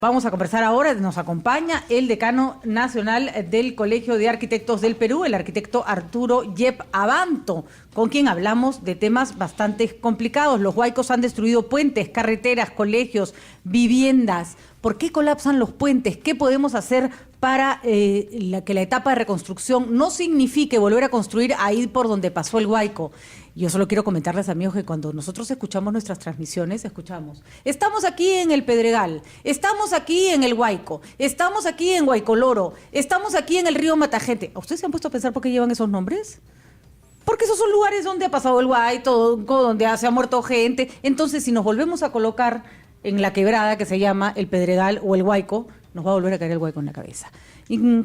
Vamos a conversar ahora, nos acompaña el decano nacional del Colegio de Arquitectos del Perú, el arquitecto Arturo Yep Abanto, con quien hablamos de temas bastante complicados. Los huaicos han destruido puentes, carreteras, colegios, viviendas. ¿Por qué colapsan los puentes? ¿Qué podemos hacer para que la etapa de reconstrucción no signifique volver a construir ahí por donde pasó el huaico? Yo solo quiero comentarles, amigos, que cuando nosotros escuchamos nuestras transmisiones, estamos aquí en el Pedregal, estamos aquí en el Huaico, estamos aquí en Huaycoloro, estamos aquí en el río Matagente. ¿A ustedes se han puesto a pensar por qué llevan esos nombres? Porque esos son lugares donde ha pasado el huaico, donde se ha muerto gente. Entonces, si nos volvemos a colocar en la quebrada que se llama el Pedregal o el Huaico, nos va a volver a caer el huaico en la cabeza.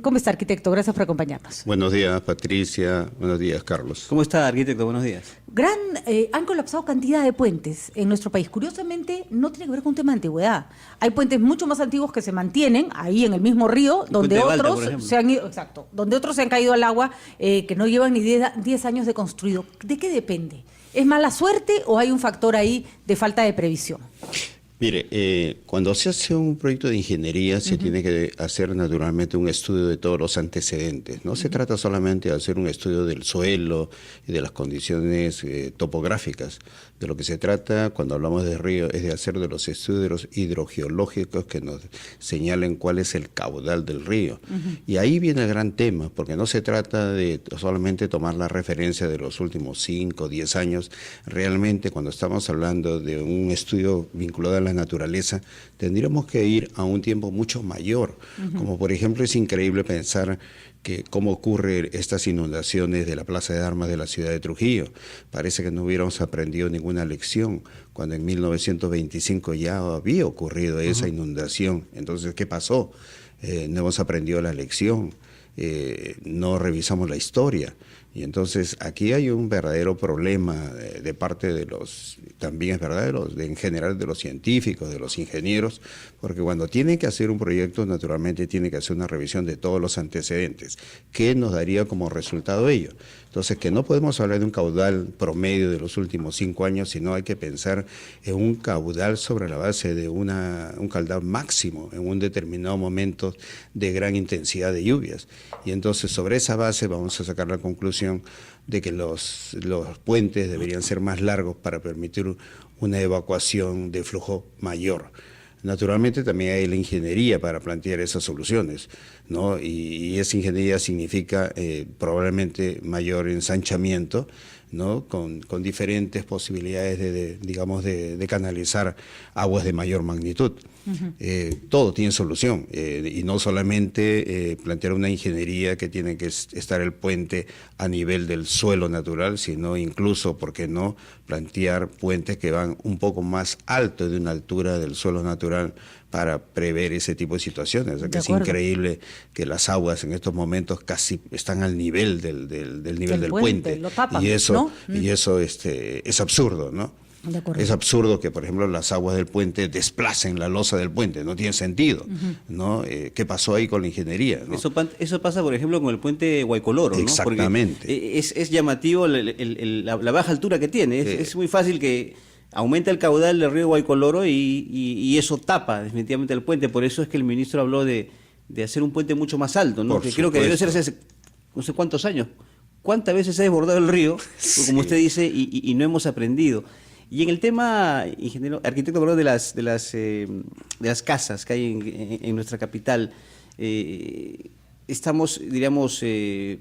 ¿Cómo está, arquitecto? Gracias por acompañarnos. Buenos días, Patricia. Buenos días, Carlos. ¿Cómo está, arquitecto? Buenos días. Han colapsado cantidad de puentes en nuestro país. Curiosamente, no tiene que ver con un tema de antigüedad. Hay puentes mucho más antiguos que se mantienen ahí en el mismo río, donde otros se han ido, donde otros se han caído al agua, que no llevan ni 10 años de construido. ¿De qué depende? ¿Es mala suerte o hay un factor ahí de falta de previsión? Mire, cuando se hace un proyecto de ingeniería se tiene que hacer naturalmente un estudio de todos los antecedentes. No se trata solamente de hacer un estudio del suelo y de las condiciones topográficas. De lo que se trata cuando hablamos de río es de hacer de los estudios hidrogeológicos que nos señalen cuál es el caudal del río. Y ahí viene el gran tema, porque no se trata de solamente tomar la referencia de los últimos 5 o 10 años. Realmente cuando estamos hablando de un estudio vinculado a la naturaleza, tendríamos que ir a un tiempo mucho mayor. Como por ejemplo es increíble pensar que cómo ocurren estas inundaciones de la Plaza de Armas de la ciudad de Trujillo. Parece que no hubiéramos aprendido ninguna lección, cuando en 1925 ya había ocurrido esa inundación. Entonces, ¿qué pasó? No hemos aprendido la lección, no revisamos la historia. Y entonces aquí hay un verdadero problema de parte de los, también es verdad, en general de los científicos, de los ingenieros, porque cuando tienen que hacer un proyecto, naturalmente tienen que hacer una revisión de todos los antecedentes. ¿Qué nos daría como resultado ello? Entonces, que no podemos hablar de un caudal promedio de los últimos 5 años, sino hay que pensar en un caudal sobre la base de un caudal máximo en un determinado momento de gran intensidad de lluvias. Y entonces, sobre esa base vamos a sacar la conclusión de que los puentes deberían ser más largos para permitir una evacuación de flujo mayor. Naturalmente también hay la ingeniería para plantear esas soluciones, ¿no? Y esa ingeniería significa probablemente mayor ensanchamiento, ¿no? Con diferentes posibilidades digamos, de canalizar aguas de mayor magnitud. Todo tiene solución, y no solamente plantear una ingeniería que tiene que estar el puente a nivel del suelo natural, sino incluso, ¿por qué no?, plantear puentes que van un poco más alto de una altura del suelo natural para prever ese tipo de situaciones. O sea, que es increíble que las aguas en estos momentos casi están al nivel del nivel del puente. Lo tapan, y eso, ¿no? y eso es absurdo, ¿no? Es absurdo que, por ejemplo, las aguas del puente desplacen la losa del puente, no tiene sentido, ¿no? ¿Qué pasó ahí con la ingeniería, ¿no? Eso pasa, por ejemplo, con el puente Huaycoloro, ¿no? Exactamente. Porque es llamativo la baja altura que tiene, es muy fácil que aumenta el caudal del río Huaycoloro y eso tapa definitivamente el puente. Por eso es que el ministro habló de hacer un puente mucho más alto, ¿no? Que creo que debe ser hace no sé cuántos años. ¿Cuántas veces se ha desbordado el río? Sí. Como usted dice, y no hemos aprendido. Y en el tema, arquitecto, de las casas que hay en nuestra capital, estamos, diríamos,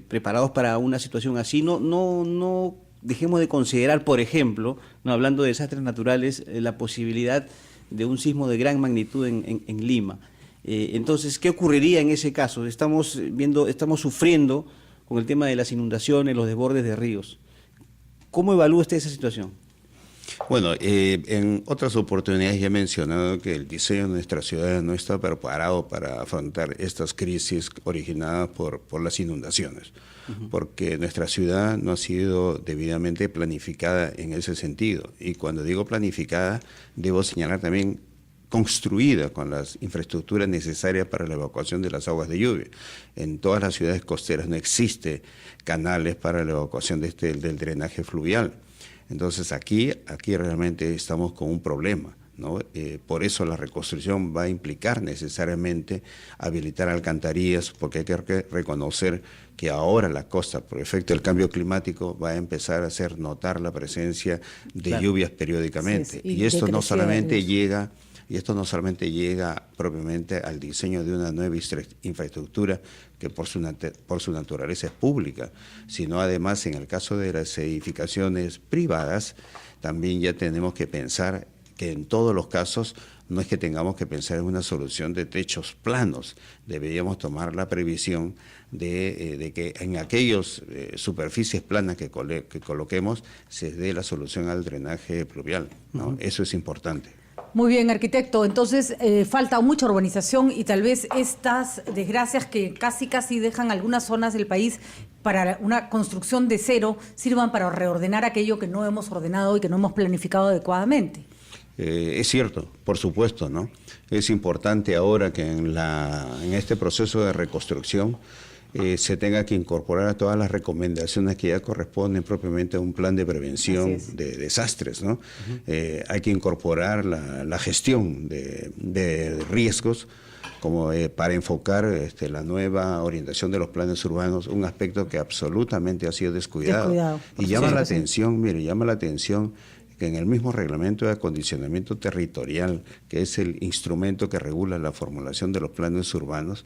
preparados para una situación así. No dejemos de considerar, por ejemplo, no hablando de desastres naturales, la posibilidad de un sismo de gran magnitud en Lima. Entonces, ¿qué ocurriría en ese caso? Estamos sufriendo con el tema de las inundaciones, los desbordes de ríos. ¿Cómo evalúa usted esa situación? Bueno, en otras oportunidades ya he mencionado que el diseño de nuestra ciudad no está preparado para afrontar estas crisis originadas por las inundaciones, porque nuestra ciudad no ha sido debidamente planificada en ese sentido. Y cuando digo planificada, debo señalar también construida con las infraestructuras necesarias para la evacuación de las aguas de lluvia. En todas las ciudades costeras no existe canales para la evacuación del drenaje fluvial. Entonces aquí realmente estamos con un problema, ¿no? Por eso la reconstrucción va a implicar necesariamente habilitar alcantarillas, porque hay que reconocer que ahora la costa, por efecto del cambio climático, va a empezar a hacer notar la presencia de lluvias periódicamente. Sí, y esto no solamente llega... Y esto no solamente llega propiamente al diseño de una nueva infraestructura que por su naturaleza es pública, sino además en el caso de las edificaciones privadas, también ya tenemos que pensar que en todos los casos no es que tengamos que pensar en una solución de techos planos, deberíamos tomar la previsión de que en aquellas superficies planas que coloquemos se dé la solución al drenaje pluvial, ¿no? Eso es importante. Muy bien, arquitecto. Entonces, falta mucha urbanización y tal vez estas desgracias que casi dejan algunas zonas del país para una construcción de cero sirvan para reordenar aquello que no hemos ordenado y que no hemos planificado adecuadamente. Es cierto, por supuesto, ¿no? Es importante ahora que en este proceso de reconstrucción se tenga que incorporar a todas las recomendaciones que ya corresponden propiamente a un plan de prevención de desastres, ¿no? Hay que incorporar la gestión de riesgos como para enfocar la nueva orientación de los planes urbanos, un aspecto que absolutamente ha sido descuidado. Y llama la atención, mire, llama la atención que en el mismo reglamento de acondicionamiento territorial, que es el instrumento que regula la formulación de los planes urbanos,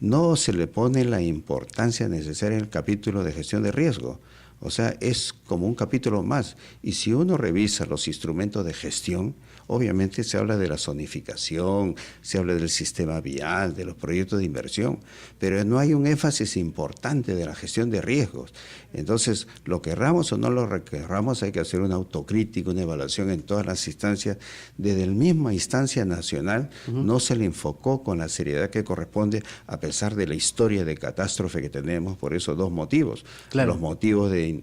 no se le pone la importancia necesaria en el capítulo de gestión de riesgo. O sea, es como un capítulo más. Y si uno revisa los instrumentos de gestión, obviamente se habla de la zonificación, se habla del sistema vial, de los proyectos de inversión, pero no hay un énfasis importante de la gestión de riesgos. Entonces, lo querramos o no lo querramos, hay que hacer una autocrítica, una evaluación en todas las instancias. Desde la misma instancia nacional no se le enfocó con la seriedad que corresponde, a pesar de la historia de catástrofe que tenemos por esos dos motivos. Claro. Los motivos de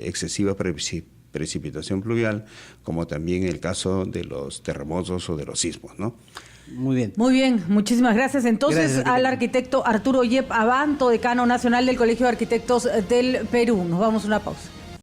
excesiva precipitación pluvial, como también el caso de los terremotos o de los sismos, ¿no? Muy bien. Muy bien, muchísimas gracias. Entonces, al arquitecto Arturo Yep Abanto, decano nacional del Colegio de Arquitectos del Perú. Nos vamos a una pausa.